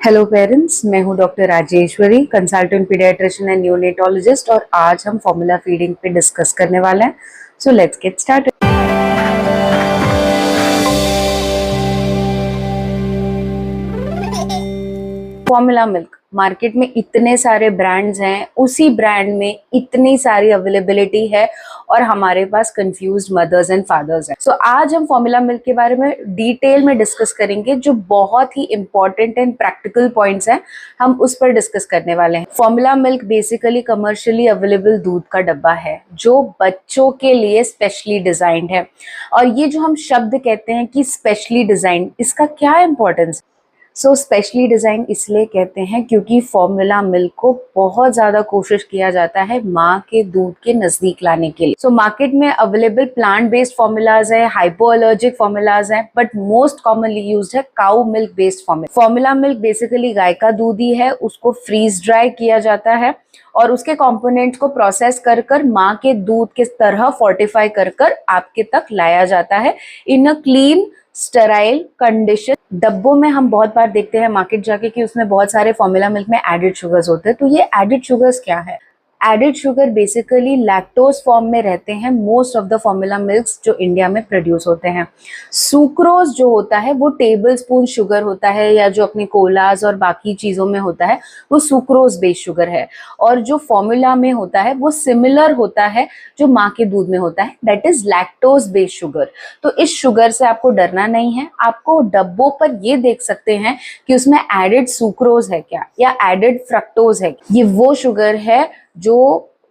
Hello parents, मैं हूं doctor Rajeshwari, consultant paediatrician and neonatologist और आज हम फॉर्मूला फीडिंग पे डिस्कस करने वाले हैं। So let's get started. Formula milk market में इतने सारे ब्रांड्स हैं, उसी ब्रांड में इतनी सारी अवेलेबिलिटी है और हमारे पास कंफ्यूज्ड मदर्स एंड फादर्स हैं। सो आज हम फॉर्मूला मिल्क के बारे में डिटेल में डिस्कस करेंगे, जो बहुत ही इंपॉर्टेंट एंड प्रैक्टिकल पॉइंट्स हैं, हम उस पर डिस्कस करने वाले हैं। Formula milk basically commercially available दूध का डब्बा है जो बच्चों के लिए स्पेशली डिजाइंड है। और ये जो हम शब्द कहते हैं कि स्पेशली डिजाइंड, इसका क्या इंपॉर्टेंस? स्पेशली डिज़ाइन इसलिए कहते हैं क्योंकि फॉर्मूला मिल्क को बहुत ज़्यादा कोशिश किया जाता है माँ के दूध के नज़दीक लाने के लिए। मार्केट में अवेलेबल प्लांट बेस्ड फॉर्मूलाज है, हाइपो एलर्जिक फॉर्मूलाज हैं, बट मोस्ट कॉमनली यूज्ड है cow milk based formula. Formula milk basically गाय का दूध ही है, उसको फ्रीज ड्राई किया जाता है और उसके कंपोनेंट्स को प्रोसेस कर कर माँ के दूध के तरह फोर्टिफाई कर कर आपके तक लाया जाता है इन अ क्लीन स्टेराइल कंडीशन। डब्बों में हम बहुत बार देखते हैं मार्केट जाके कि उसमें बहुत सारे फॉर्मूला मिल्क में एडेड शुगर्स होते हैं। तो ये एडेड शुगर्स क्या है? Added sugar basically lactose form में रहते हैं most of the formula milks जो इंडिया में प्रोड्यूस होते हैं। सुक्रोज जो होता है वो टेबल स्पून शुगर होता है, या जो अपने कोलाज और बाकी चीज़ों में होता है वो सुक्रोज बेस्ड शुगर है। और जो फॉर्मूला में होता है वो सिमिलर होता है जो माँ के दूध में होता है, that is lactose based sugar. तो इस शुगर से आपको डरना नहीं है। आपको डब्बों पर ये देख सकते हैं कि उसमें एडेड सुक्रोज है क्या या एडेड फ्रक्टोज है। ये वो शुगर है जो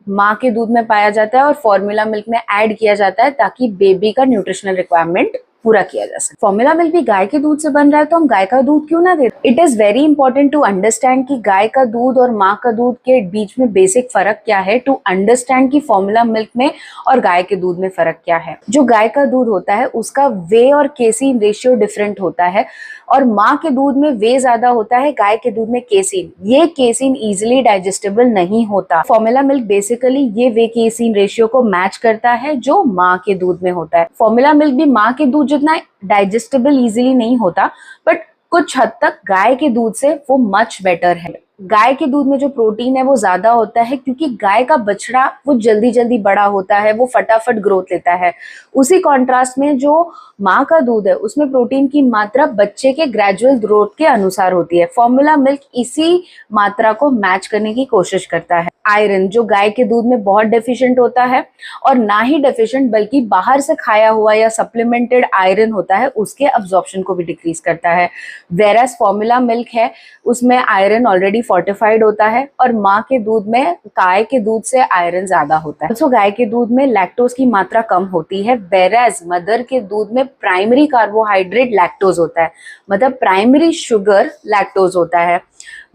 माँ के दूध में पाया जाता है और फॉर्मूला मिल्क में ऐड किया जाता है ताकि बेबी का न्यूट्रिशनल रिक्वायरमेंट पूरा किया जा सके। फॉर्मूला मिल्क भी गाय के दूध से बन रहा है तो हम गाय का दूध क्यों ना दें? It is very important to understand कि गाय का दूध और माँ का दूध के बीच में बेसिक फर्क क्या है, टू अंडरस्टैंड कि फॉर्मूला मिल्क में और गाय के दूध में फर्क क्या है। जो गाय का दूध होता है उसका वे और केसीन रेशियो डिफरेंट होता है और माँ के दूध में वे ज्यादा होता है, गाय के दूध में केसीन। ये केसीन इजिली डाइजेस्टेबल नहीं होता। फॉर्मूला मिल्क बेसिकली ये वे केसीन रेशियो को मैच करता है जो माँ के दूध में होता है। फॉर्मूला मिल्क भी माँ के दूध जितना डाइजेस्टेबल इजीली नहीं होता, बट कुछ हद तक गाय के दूध से वो मच बेटर है। गाय के दूध में जो प्रोटीन है वो ज्यादा होता है क्योंकि गाय का बछड़ा वो जल्दी जल्दी बड़ा होता है, वो फटाफट ग्रोथ लेता है। उसी कॉन्ट्रास्ट में जो माँ का दूध है उसमें प्रोटीन की मात्रा बच्चे के ग्रेजुअल ग्रोथ के अनुसार होती है। फॉर्मूला मिल्क इसी मात्रा को मैच करने की कोशिश करता है। आयरन जो गाय के दूध में बहुत डेफिशिएंट होता है, और ना ही डेफिशिएंट बल्कि बाहर से खाया हुआ या सप्लीमेंटेड आयरन होता है, उसके अब्जॉर्प्शन को भी डिक्रीज करता है। वेरस फॉर्मूला मिल्क है उसमें आयरन ऑलरेडी फोर्टिफाइड होता है और माँ के दूध में गाय के दूध से आयरन ज्यादा होता है। तो गाय के दूध में लैक्टोज की मात्रा कम होती है, वेरस मदर के दूध में प्राइमरी कार्बोहाइड्रेट लैक्टोज होता है, मतलब प्राइमरी शुगर लैक्टोज होता है।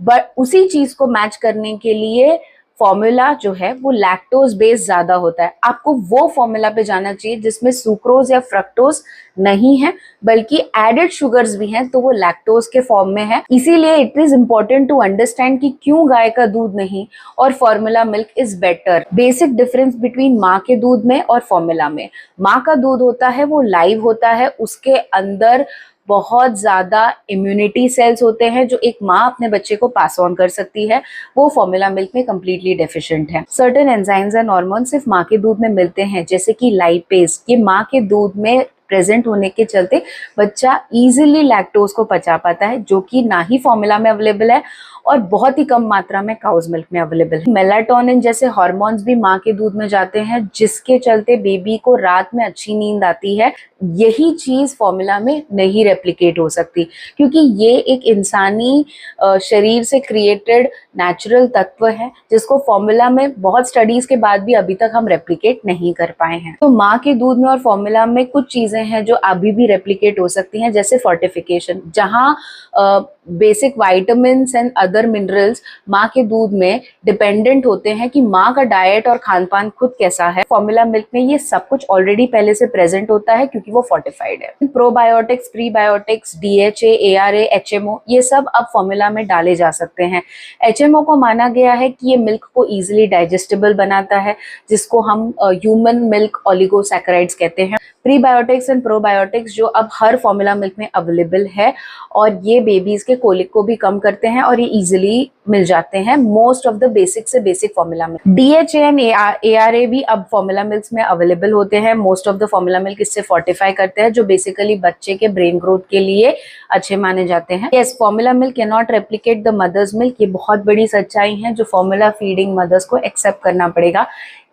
बट उसी चीज को मैच करने के लिए फॉर्मूला जो है वो लैक्टोज बेस्ड ज्यादा होता है। आपको वो फॉर्मूला पे जाना चाहिए जिसमें सुक्रोज या फ्रक्टोज नहीं है बल्कि एडेड शुगर्स भी हैं, तो वो लैक्टोज के फॉर्म में है। इसीलिए it is important to understand कि क्यों गाय का दूध नहीं और formula milk is better. Basic difference between माँ के दूध में और फॉर्मूला में, माँ का दूध होता है वो लाइव होता है, उसके अंदर बहुत ज्यादा इम्यूनिटी सेल्स होते हैं जो एक माँ अपने बच्चे को पास ऑन कर सकती है। वो फॉर्मूला मिल्क में कंप्लीटली डेफिशिएंट है। सर्टेन एंजाइम्स एंड हार्मोन सिर्फ माँ के दूध में मिलते हैं, जैसे कि लाइपेज, ये माँ के दूध में प्रेजेंट होने के चलते बच्चा इजीली लैक्टोज को पचा पाता है, जो कि ना ही फॉर्मूला में अवेलेबल है और बहुत ही कम मात्रा में काउज मिल्क में अवेलेबल है। मेलाटोनिन जैसे हार्मोन्स भी माँ के दूध में जाते हैं, जिसके चलते बेबी को रात में अच्छी नींद आती है। यही चीज फॉर्मूला में नहीं रेप्लिकेट हो सकती क्योंकि ये एक इंसानी शरीर से क्रिएटेड नेचुरल तत्व है जिसको फॉर्मूला में बहुत स्टडीज के बाद भी अभी तक हम रेप्लिकेट नहीं कर पाए हैं। तो माँ के दूध में और फॉर्मूला में कुछ चीजें हैं जो अभी भी रेप्लिकेट हो सकती हैं, जैसे फोर्टिफिकेशन, जहाँ basic vitamin and other minerals माँ के दूध में डिपेंडेंट होते हैं कि माँ का डाइट और खान पान खुद कैसा है। फॉर्मूला मिल्क में ये सब कुछ ऑलरेडी पहले से प्रेजेंट होता है क्योंकि वो फोर्टिफाइड है। Probiotics, prebiotics, DHA, ARA, HMO, ये सब अब फॉर्मूला में डाले जा सकते हैं। एचएमओ को माना गया है कि ये मिल्क को इजीली डाइजेस्टेबल बनाता है, जिसको हम ह्यूमन मिल्क ओलिगोसैकेराइड्स कहते हैं। प्रीबायोटिक्स एंड प्रोबायोटिक्स जो अब हर फॉर्मूला मिल्क में अवेलेबल है, और ये बेबीज के कोलिक को भी कम करते हैं और ये इजीली मिल जाते हैं मोस्ट ऑफ द बेसिक से basic formula milk. DHA and ARA भी अब फॉर्मूला मिल्क में अवेलेबल होते हैं। Most of the formula milk इससे फोर्टिफाई करते हैं, जो बेसिकली बच्चे के ब्रेन ग्रोथ के लिए अच्छे माने जाते हैं। Yes, formula milk can not replicate the mother's milk, ये बहुत बड़ी सच्चाई है जो फॉर्मूला फीडिंग मदर्स को एक्सेप्ट करना पड़ेगा।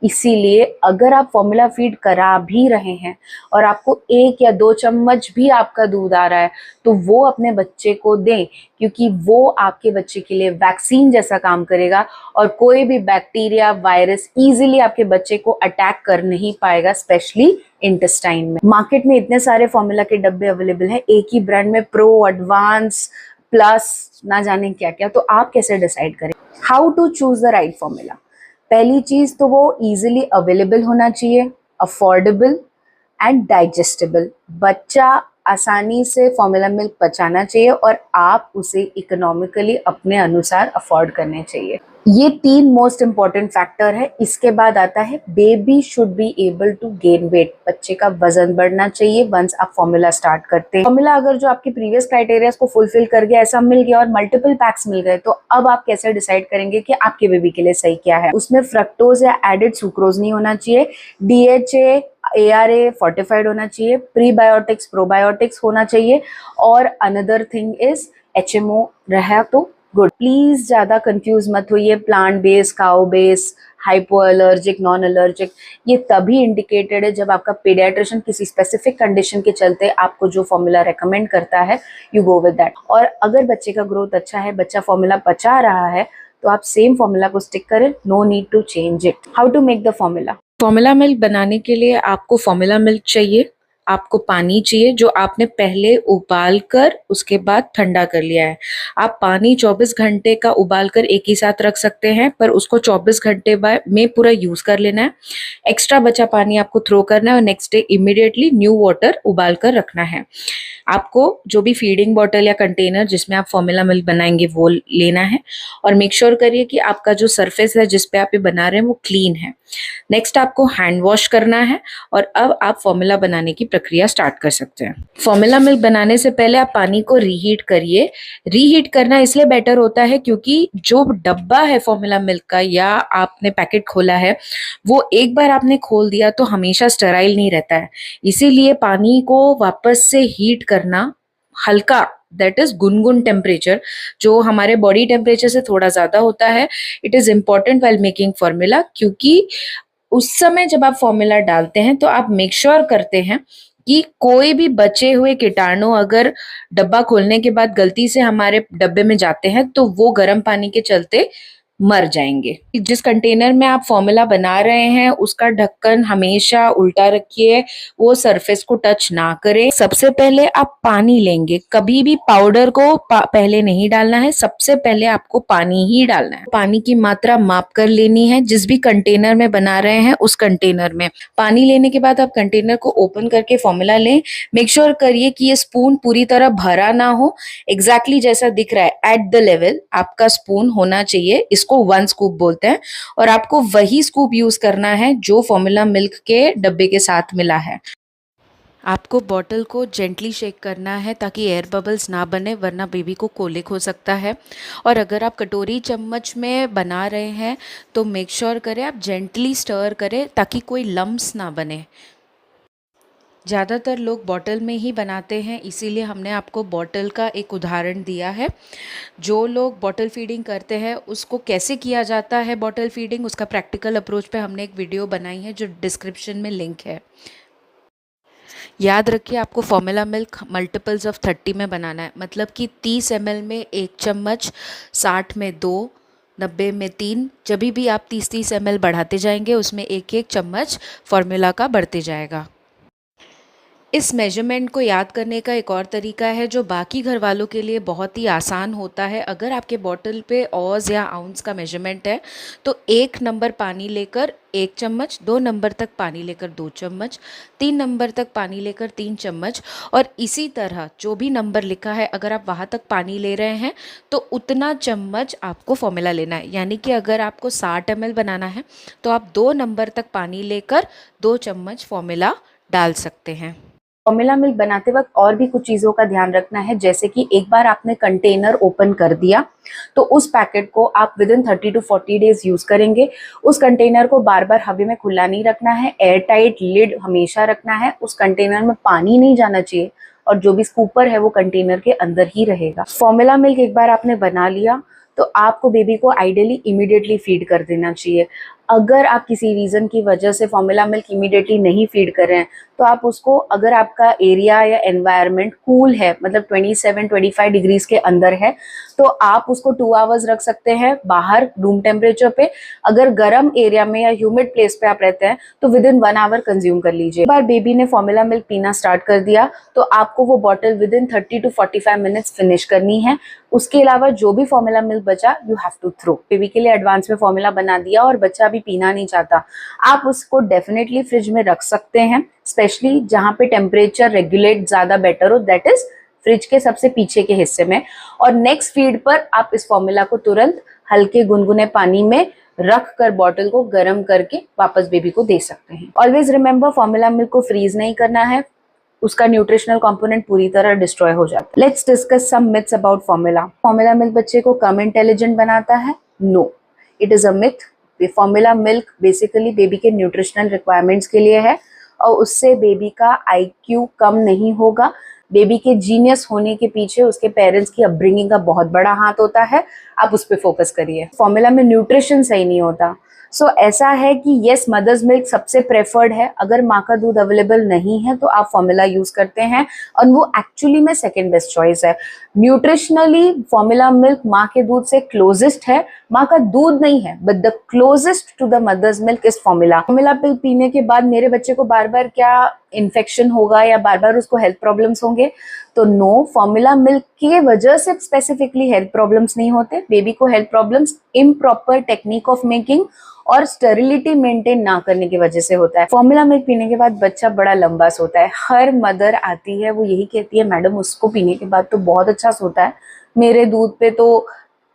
इसीलिए अगर आप फॉर्मूला फीड करा भी रहे हैं और आपको 1 या 2 चम्मच भी आपका दूध आ रहा है, तो वो अपने बच्चे को दें, क्योंकि वो आपके बच्चे के लिए वैक्सीन जैसा काम करेगा और कोई भी बैक्टीरिया वायरस इजीली आपके बच्चे को अटैक कर नहीं पाएगा, स्पेशली इंटेस्टाइन में। मार्केट में इतने सारे फॉर्मूला के डब्बे अवेलेबल हैं, एक ही ब्रांड में प्रो, एडवांस, प्लस, ना जाने क्या क्या। तो आप कैसे डिसाइड करें how to choose the right formula? पहली चीज तो वो इजीली अवेलेबल होना चाहिए, अफोर्डेबल एंड डाइजेस्टेबल। बच्चा आसानी से फॉर्मूला मिल्क पचाना चाहिए और आप उसे इकोनॉमिकली अपने अनुसार अफोर्ड करने चाहिए। ये 3 मोस्ट इंपॉर्टेंट फैक्टर है। इसके बाद आता है baby should be able to gain weight, बच्चे का वजन बढ़ना चाहिए वंस आप फॉर्मूला स्टार्ट करते हैं। फॉर्मूला अगर जो आपके प्रीवियस क्राइटेरिया को फुलफिल कर गया, ऐसा मिल गया और मल्टीपल पैक्स मिल गए, तो अब आप कैसे डिसाइड करेंगे कि आपके बेबी के लिए सही क्या है? उसमें फ्रक्टोज या एडेड सुक्रोज नहीं होना चाहिए, DHA ARA फोर्टिफाइड होना चाहिए, प्रीबायोटिक्स प्रोबायोटिक्स होना चाहिए, और अनदर थिंग इज HMO रहा तो गुड। प्लीज ज्यादा कंफ्यूज मत होइए, plant base, cow base, hypo allergic, non allergic, ये तभी इंडिकेटेड है जब आपका पीडियाट्रिशियन किसी स्पेसिफिक कंडीशन के चलते आपको जो फॉर्मूला रेकमेंड करता है, यू गो विद दैट। और अगर बच्चे का ग्रोथ अच्छा है, बच्चा फॉर्मूला पचा रहा है, तो आप सेम फॉर्मूला को स्टिक करें, no need to change it. How to make the formula? Formula milk बनाने के लिए आपको फॉर्मूला मिल्क चाहिए, आपको पानी चाहिए जो आपने पहले उबाल कर उसके बाद ठंडा कर लिया है। आप पानी 24 घंटे का उबाल कर एक ही साथ रख सकते हैं, पर उसको 24 घंटे में पूरा यूज कर लेना है। एक्स्ट्रा बचा पानी आपको थ्रो करना है और next day immediately new water उबाल कर रखना है। आपको जो भी फीडिंग बॉटल या कंटेनर जिसमें आप फॉर्मूला मिल्क बनाएंगे वो लेना है, और मेक श्योर करिए कि आपका जो सरफेस है जिस पे आप ये बना रहे हैं वो क्लीन है। नेक्स्ट आपको हैंड वॉश करना है और अब आप फॉर्मूला बनाने की प्रक्रिया स्टार्ट कर सकते हैं। फॉर्मूला मिल्क बनाने से पहले आप पानी को रीहीट करिए। रीहीट करना इसलिए बेटर होता है क्योंकि जो डब्बा है फॉर्मूला मिल्क का या आपने पैकेट खोला है, वो एक बार आपने खोल दिया तो हमेशा स्टेराइल नहीं रहता है। इसीलिए पानी को वापस से हीट करना हल्का, दैट इज गुनगुन टेम्परेचर, जो हमारे बॉडी टेम्परेचर से थोड़ा ज्यादा होता है, it is important while making formula. क्योंकि उस समय जब आप फॉर्मूला डालते हैं तो आप मेक श्योर करते हैं कि कोई भी बचे हुए कीटाणु अगर डब्बा खोलने के बाद गलती से हमारे डब्बे में जाते हैं तो वो गर्म पानी के चलते मर जाएंगे। जिस कंटेनर में आप फॉर्मूला बना रहे हैं उसका ढक्कन हमेशा उल्टा रखिए, वो सरफेस को टच ना करे। सबसे पहले आप पानी लेंगे, कभी भी पाउडर को पहले नहीं डालना है, सबसे पहले आपको पानी ही डालना है। पानी की मात्रा माप कर लेनी है, जिस भी कंटेनर में बना रहे हैं उस कंटेनर में। पानी लेने के बाद आप कंटेनर को ओपन करके फॉर्मूला लें। मेक श्योर करिए कि ये स्पून पूरी तरह भरा ना हो, एग्जैक्टली जैसा दिख रहा है एट द लेवल आपका स्पून होना चाहिए। इसको 1 स्कूप बोलते हैं, और आपको वही स्कूप यूज करना है जो फॉर्मूला मिल्क के डब्बे के साथ मिला है। आपको बॉटल को जेंटली शेक करना है ताकि एयर बबल्स ना बने, वरना बेबी को कोलिक हो सकता है। और अगर आप कटोरी चम्मच में बना रहे हैं तो मेक श्योर करें आप जेंटली स्टर करें ताकि कोई लम्प्स ना बने। ज़्यादातर लोग बॉटल में ही बनाते हैं, इसीलिए हमने आपको बॉटल का एक उदाहरण दिया है। जो लोग बॉटल फीडिंग करते हैं उसको कैसे किया जाता है बॉटल फीडिंग, उसका प्रैक्टिकल अप्रोच पे हमने एक वीडियो बनाई है जो डिस्क्रिप्शन में लिंक है। याद रखिए आपको फॉर्मूला मिल्क मल्टीपल्स ऑफ 30 में बनाना है, मतलब कि 30 ml में 1 चम्मच, 60 में 2, 90 में 3। जब भी आप 30-30 ml बढ़ाते जाएंगे उसमें 1-1 चम्मच फॉर्मूला का बढ़ते जाएगा। इस मेजरमेंट को याद करने का एक और तरीका है जो बाकी घर वालों के लिए बहुत ही आसान होता है। अगर आपके बॉटल पे ऑज या आउंस का मेजरमेंट है तो 1 नंबर पानी लेकर 1 चम्मच, 2 नंबर तक पानी लेकर 2 चम्मच, 3 नंबर तक पानी लेकर 3 चम्मच, और इसी तरह जो भी नंबर लिखा है अगर आप वहाँ तक पानी ले रहे हैं तो उतना चम्मच आपको फॉर्मूला लेना है। यानी कि अगर आपको 60 ml बनाना है तो आप 2 नंबर तक पानी लेकर 2 चम्मच फॉर्मूला डाल सकते हैं। फॉर्मूला मिल्क बनाते वक्त और भी कुछ चीज़ों का ध्यान रखना है, जैसे कि एक बार आपने कंटेनर ओपन कर दिया तो उस पैकेट को आप with in 30 to 40 days use करेंगे। उस कंटेनर को बार बार हवा में खुला नहीं रखना है, एयर टाइट लिड हमेशा रखना है, उस कंटेनर में पानी नहीं जाना चाहिए और जो भी स्कूपर है वो कंटेनर के अंदर ही रहेगा। फॉर्मूला मिल्क एक बार आपने बना लिया तो आपको बेबी को आइडियली इमीडिएटली फीड कर देना चाहिए। अगर आप किसी रीज़न की वजह से फॉर्मूला मिल्क इमीडिएटली नहीं फीड कर रहे हैं तो आप उसको, अगर आपका एरिया या एनवायरनमेंट कूल है, मतलब 27-25 डिग्रीज के अंदर है, तो आप उसको 2 आवर्स रख सकते हैं बाहर रूम टेम्परेचर पे। अगर गर्म एरिया में या ह्यूमिड प्लेस पे आप रहते हैं तो विद इन 1 आवर कंज्यूम कर लीजिए। एक बार बेबी ने फॉर्मूला मिल्क पीना स्टार्ट कर दिया तो आपको वो bottle within 30 to 45 minutes finish करनी है। उसके अलावा जो भी फॉर्मूला मिल्क बचा you have to throw. Baby के लिए एडवांस में फॉर्मूला बना दिया और बच्चा अभी पीना नहीं चाहता, आप उसको डेफिनेटली फ्रिज में रख सकते हैं, स्पेशली जहाँ पे टेम्परेचर रेगुलेट ज्यादा बेटर हो, दैट इज फ्रिज के सबसे पीछे के हिस्से में। और नेक्स्ट फीड पर आप इस फॉर्मूला को तुरंत हल्के गुनगुने पानी में रख कर बॉटल को गर्म करके वापस बेबी को दे सकते हैं। ऑलवेज रिमेंबर, फॉर्मूला मिल्क को फ्रीज नहीं करना है, उसका न्यूट्रिशनल कंपोनेंट पूरी तरह डिस्ट्रॉय हो जाता है। Let's discuss some myths about formula. Formula milk बच्चे को कम इंटेलिजेंट बनाता है? No, it is a myth. Formula milk basically baby के न्यूट्रिशनल रिक्वायरमेंट्स के लिए है और उससे बेबी का IQ कम नहीं होगा। बेबी के जीनियस होने के पीछे उसके पेरेंट्स की अपब्रिंगिंग का बहुत बड़ा हाथ होता है, आप उस पर फोकस करिए। फॉर्मूला में न्यूट्रिशन सही नहीं होता। ऐसा है कि यस, मदर्स मिल्क सबसे प्रेफर्ड है। अगर माँ का दूध अवेलेबल नहीं है तो आप फॉर्मूला यूज करते हैं और वो एक्चुअली में सेकेंड बेस्ट चॉइस है। न्यूट्रिशनली फॉर्मूला मिल्क माँ के दूध से क्लोजेस्ट है, माँ का दूध नहीं है, but the closest to the mother's milk is formula. Formula milk पीने के बाद मेरे बच्चे को बार बार क्या इन्फेक्शन होगा या बार बार उसको हेल्थ प्रॉब्लम्स होंगे? तो नो, फॉर्मूला मिल्क की वजह से स्पेसिफिकली हेल्थ प्रॉब्लम्स नहीं होते। बेबी को health problems improper technique of making और स्टेरिलिटी मेंटेन ना करने की वजह से होता है। फॉर्मूला मिल्क पीने के बाद बच्चा बड़ा लंबा सोता है। हर मदर आती है वो यही कहती है, मैडम उसको पीने के बाद तो बहुत अच्छा सोता है, मेरे दूध पे तो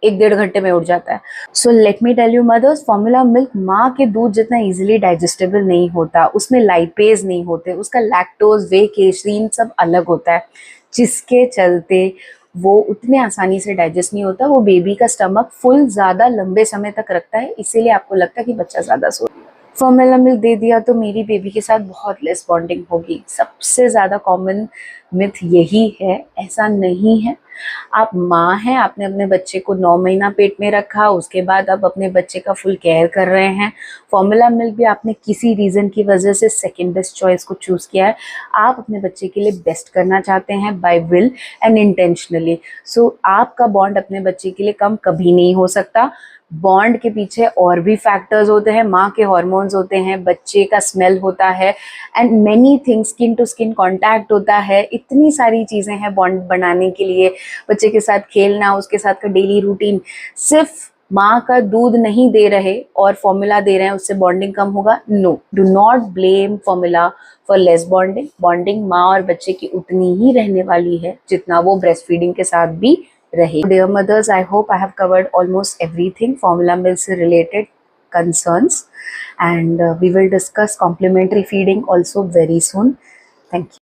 1-1.5 घंटे में उठ जाता है। So let me tell you mothers, formula milk माँ के दूध जितना इजीली डाइजेस्टेबल नहीं होता, उसमें लाइपेज नहीं होते, उसका लैक्टोज, वे केसीन सब अलग होता है, जिसके चलते वो उतने आसानी से डाइजेस्ट नहीं होता। वो बेबी का स्टमक फुल ज्यादा लंबे समय तक रखता है, इसीलिए आपको लगता है कि बच्चा ज्यादा सो। फॉर्मूला मिल्क दे दिया तो मेरी बेबी के साथ बहुत लेस बॉन्डिंग होगी, सबसे ज़्यादा कॉमन मिथ यही है। ऐसा नहीं है। आप माँ हैं, आपने अपने बच्चे को 9 महीना पेट में रखा, उसके बाद आप अपने बच्चे का फुल केयर कर रहे हैं। फॉर्मूला मिल्क भी आपने किसी रीज़न की वजह से सेकेंड बेस्ट चॉइस को चूज़ किया है। आप अपने बच्चे के लिए बेस्ट करना चाहते हैं बाय विल एंड इंटेंशनली। आपका बॉन्ड अपने बच्चे के लिए कम कभी नहीं हो सकता। बॉन्ड के पीछे और भी फैक्टर्स होते हैं, माँ के हॉर्मोन्स होते हैं, बच्चे का स्मेल होता है and many things, skin to skin contact होता है, इतनी सारी चीज़ें हैं बॉन्ड बनाने के लिए। बच्चे के साथ खेलना, उसके साथ का डेली रूटीन। सिर्फ माँ का दूध नहीं दे रहे और फॉर्मूला दे रहे हैं उससे बॉन्डिंग कम होगा? No, do not blame formula for less bonding. Bonding माँ और बच्चे की उतनी ही रहने वाली है जितना वो ब्रेस्ट फीडिंग के साथ भी रहे। Dear mothers, I hope I have covered almost everything formula milk से related concerns, and we will discuss complementary feeding also very soon. Thank you.